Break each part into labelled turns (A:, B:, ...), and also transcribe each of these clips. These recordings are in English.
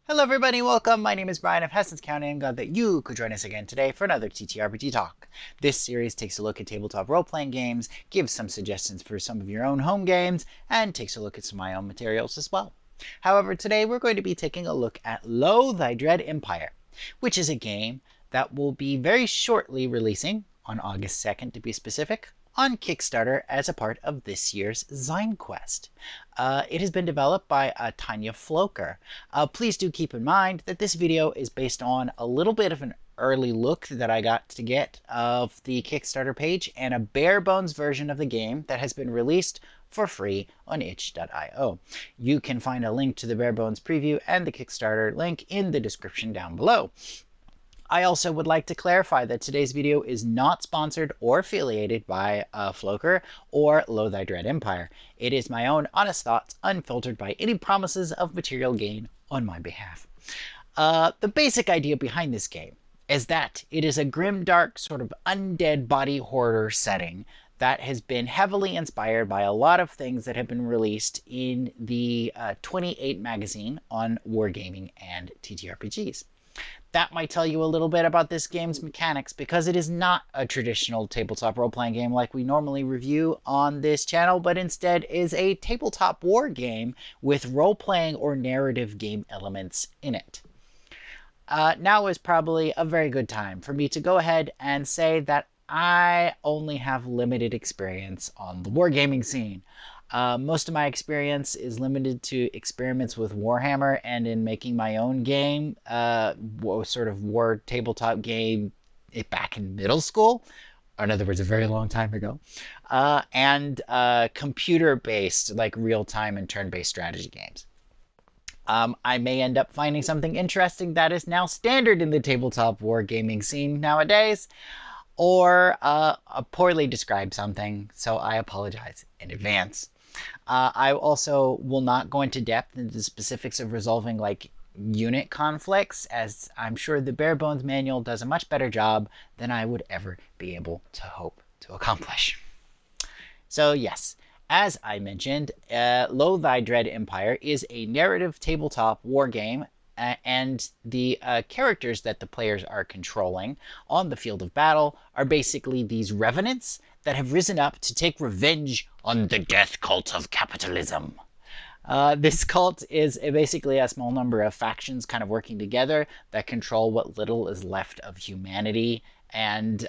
A: Hello everybody, welcome. My name is Brian of Hessens County and glad that you could join us again today for another TTRPG talk. This series takes a look at tabletop role-playing games, gives some suggestions for some of your own home games, and takes a look at some of my own materials as well. However, today we're going to be taking a look at Lo Thy Dread Empire, which is a game that will be very shortly releasing, on August 2nd to be specific, on Kickstarter as a part of this year's ZineQuest. It has been developed by Tanya Floker. Please do keep in mind that this video is based on a little bit of an early look that I got to get of the Kickstarter page and a bare bones version of the game that has been released for free on itch.io. You can find a link to the bare bones preview and the Kickstarter link in the description down below. I also would like to clarify that today's video is not sponsored or affiliated by Floker or Lo Thy Dread Empire. It is my own honest thoughts, unfiltered by any promises of material gain on my behalf. The basic idea behind this game is that it is a grimdark sort of undead body horror setting that has been heavily inspired by a lot of things that have been released in the 28 magazine on wargaming and TTRPGs. That might tell you a little bit about this game's mechanics because it is not a traditional tabletop role-playing game like we normally review on this channel, but instead is a tabletop war game with role-playing or narrative game elements in it. Now is probably a very good time for me to go ahead and say that I only have limited experience on the wargaming scene. Most of my experience is limited to experiments with Warhammer and in making my own game, sort of war tabletop game back in middle school, or in other words, a very long time ago, and computer-based, like real-time and turn-based strategy games. I may end up finding something interesting that is now standard in the tabletop wargaming scene nowadays, or poorly describe something, so I apologize in advance. I also will not go into depth into the specifics of resolving like unit conflicts, as I'm sure the bare bones manual does a much better job than I would ever be able to hope to accomplish. So yes, as I mentioned, Lo Thy Dread Empire is a narrative tabletop war game, and the characters that the players are controlling on the field of battle are basically these revenants that have risen up to take revenge on the Death Cult of Capitalism. This cult is basically a small number of factions kind of working together that control what little is left of humanity and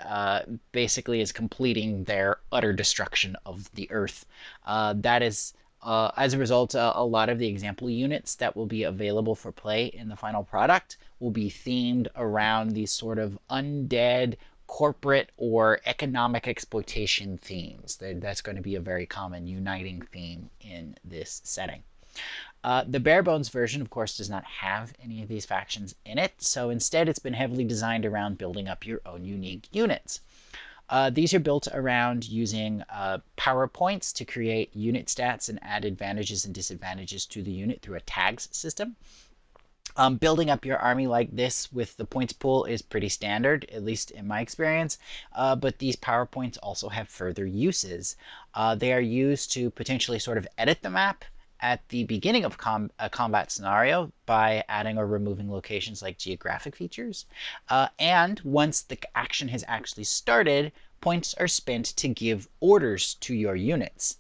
A: basically is completing their utter destruction of the earth. That is, as a result, a lot of the example units that will be available for play in the final product will be themed around these sort of undead, corporate or economic exploitation themes. That's going to be a very common uniting theme in this setting. The bare bones version, of course, does not have any of these factions in it, so instead it's been heavily designed around building up your own unique units. These are built around using power points to create unit stats and add advantages and disadvantages to the unit through a tags system. Building up your army like this with the points pool is pretty standard, at least in my experience, but these power points also have further uses. They are used to potentially sort of edit the map at the beginning of a combat scenario by adding or removing locations like geographic features. And once the action has actually started, points are spent to give orders to your units.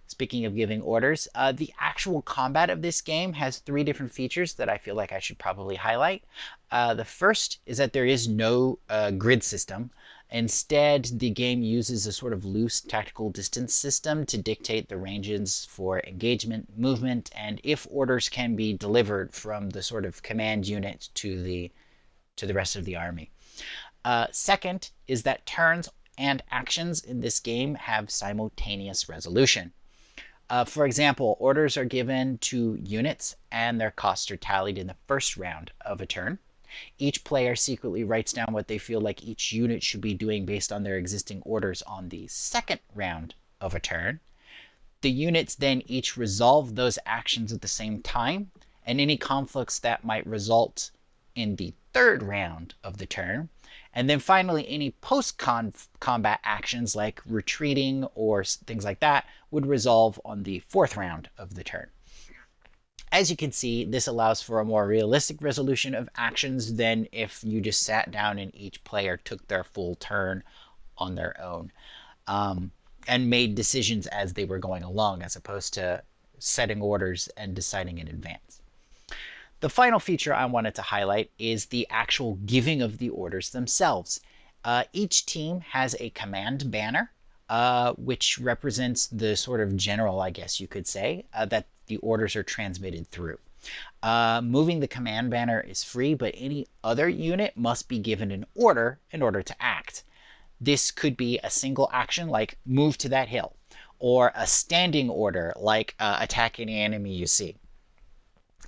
A: Speaking of giving orders, the actual combat of this game has 3 different features that I feel like I should probably highlight. The first is that there is no grid system. Instead, the game uses a sort of loose tactical distance system to dictate the ranges for engagement, movement, and if orders can be delivered from the sort of command unit to the rest of the army. Second is that turns and actions in this game have simultaneous resolution. For example, orders are given to units and their costs are tallied in the first round of a turn. Each player secretly writes down what they feel like each unit should be doing based on their existing orders on the second round of a turn. The units then each resolve those actions at the same time, and any conflicts that might result in the third round of the turn. And then finally, any post-combat actions like retreating or things like that would resolve on the fourth round of the turn. As you can see, this allows for a more realistic resolution of actions than if you just sat down and each player took their full turn on their own, and made decisions as they were going along, as opposed to setting orders and deciding in advance. The final feature I wanted to highlight is the actual giving of the orders themselves. Each team has a command banner, which represents the sort of general, I guess you could say, that the orders are transmitted through. Moving the command banner is free, but any other unit must be given an order in order to act. This could be a single action like move to that hill, or a standing order like attack any enemy you see,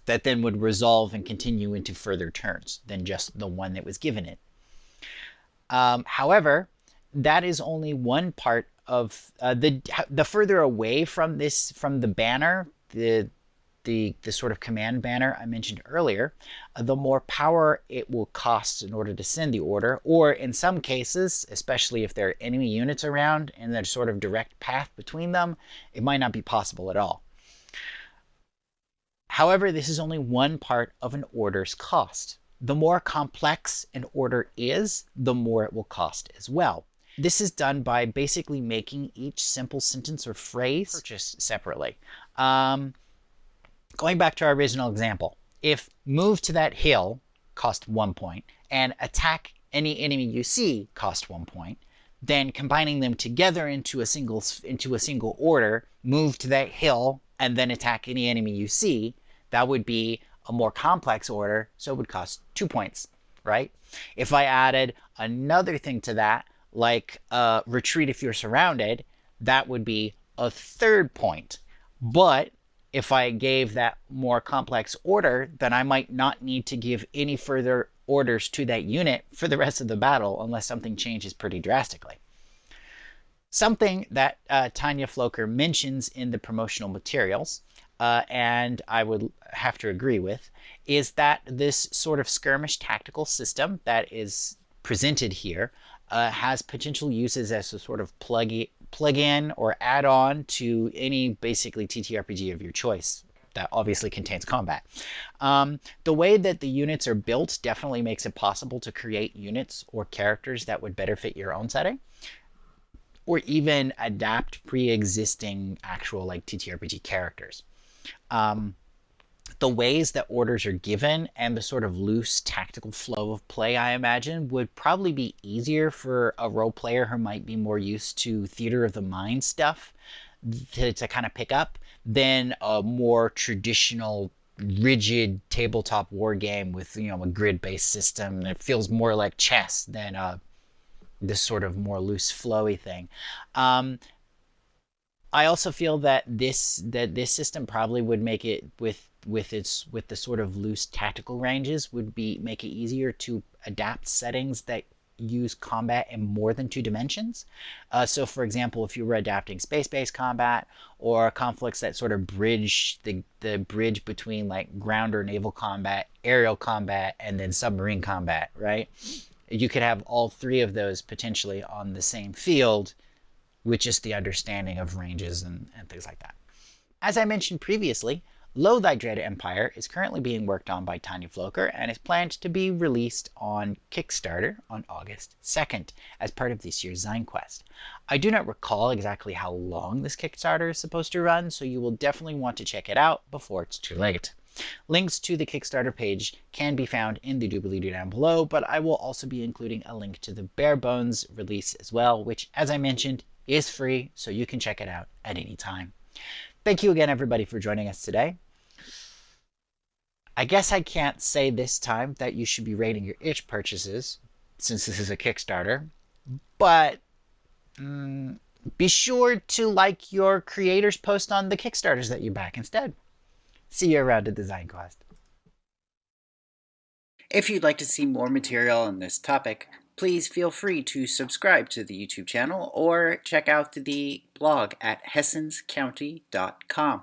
A: that then would resolve and continue into further turns than just the one that was given it. However, that is only one part of the further away from the banner, the sort of command banner I mentioned earlier, the more power it will cost in order to send the order, or in some cases, especially if there are enemy units around and there's sort of direct path between them, it might not be possible at all. However, this is only one part of an order's cost. The more complex an order is, the more it will cost as well. This is done by basically making each simple sentence or phrase purchased separately. Going back to our original example, if move to that hill cost 1 point and attack any enemy you see cost 1 point, then combining them together into a single order, move to that hill and then attack any enemy you see, that would be a more complex order, so it would cost 2 points, right? If I added another thing to that, like retreat if you're surrounded, that would be a 3rd point. But if I gave that more complex order, then I might not need to give any further orders to that unit for the rest of the battle unless something changes pretty drastically. Something that Tanya Floker mentions in the promotional materials, and I would have to agree with, is that this sort of skirmish tactical system that is presented here has potential uses as a sort of plug-in or add-on to any basically TTRPG of your choice that obviously contains combat. The way that the units are built definitely makes it possible to create units or characters that would better fit your own setting, or even adapt pre-existing actual like TTRPG characters. The ways that orders are given and the sort of loose tactical flow of play, I imagine, would probably be easier for a role player who might be more used to theater of the mind stuff to kind of pick up than a more traditional rigid tabletop war game with, you know, a grid-based system that feels more like chess than this sort of more loose flowy thing. I also feel that this system probably would make it with the sort of loose tactical ranges would make it easier to adapt settings that use combat in more than 2 dimensions. So for example, if you were adapting space-based combat or conflicts that sort of bridge the bridge between like ground or naval combat, aerial combat, and then submarine combat, right? You could have all 3 of those potentially on the same field with just the understanding of ranges and things like that. As I mentioned previously, Lo Thy Dread Empire is currently being worked on by Tanya Floker and is planned to be released on Kickstarter on August 2nd as part of this year's ZineQuest. I do not recall exactly how long this Kickstarter is supposed to run, so you will definitely want to check it out before it's too late. Links to the Kickstarter page can be found in the doobly-doo down below, but I will also be including a link to the bare bones release as well, which, as I mentioned, is free, so you can check it out at any time. Thank you again, everybody, for joining us today. I guess I can't say this time that you should be rating your itch purchases, since this is a Kickstarter, but be sure to like your creators' post on the Kickstarters that you back instead. See you around at the ZineQuest. If you'd like to see more material on this topic, please feel free to subscribe to the YouTube channel or check out the blog at hessinscounty.com.